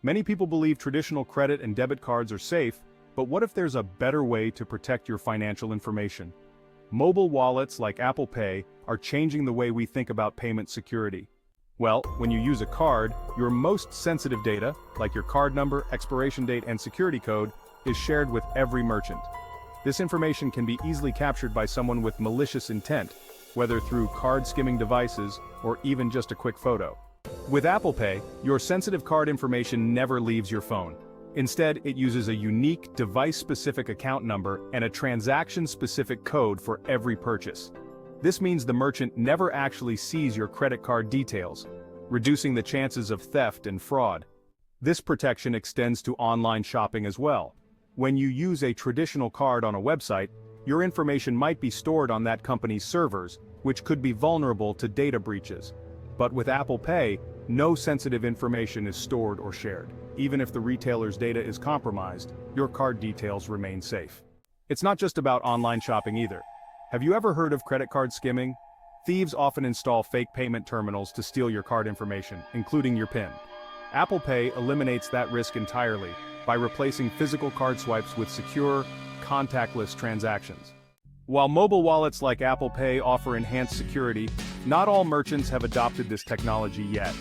Many people believe traditional credit and debit cards are safe, but what if there's a better way to protect your financial information? Mobile wallets like Apple Pay are changing the way we think about payment security. Well, when you use a card, your most sensitive data, like your card number, expiration date, and security code, is shared with every merchant. This information can be easily captured by someone with malicious intent, whether through card skimming devices or even just a quick photo. With Apple Pay, your sensitive card information never leaves your phone. Instead, it uses a unique device-specific account number and a transaction-specific code for every purchase. This means the merchant never actually sees your credit card details, reducing the chances of theft and fraud. This protection extends to online shopping as well. When you use a traditional card on a website, your information might be stored on that company's servers, which could be vulnerable to data breaches. But with Apple Pay, no sensitive information is stored or shared. Even if the retailer's data is compromised, your card details remain safe. It's not just about online shopping either. Have you ever heard of credit card skimming? Thieves often install fake payment terminals to steal your card information, including your PIN. Apple Pay eliminates that risk entirely by replacing physical card swipes with secure, contactless transactions. While mobile wallets like Apple Pay offer enhanced security, not all merchants have adopted this technology yet.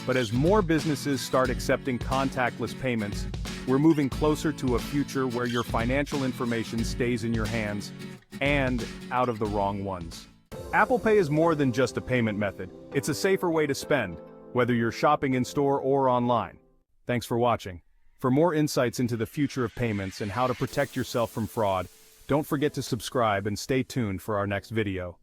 But as more businesses start accepting contactless payments, we're moving closer to a future where your financial information stays in your hands and out of the wrong ones. Apple Pay is more than just a payment method. It's a safer way to spend, whether you're shopping in store or online. Thanks for watching. For more insights into the future of payments and how to protect yourself from fraud, don't forget to subscribe and stay tuned for our next video.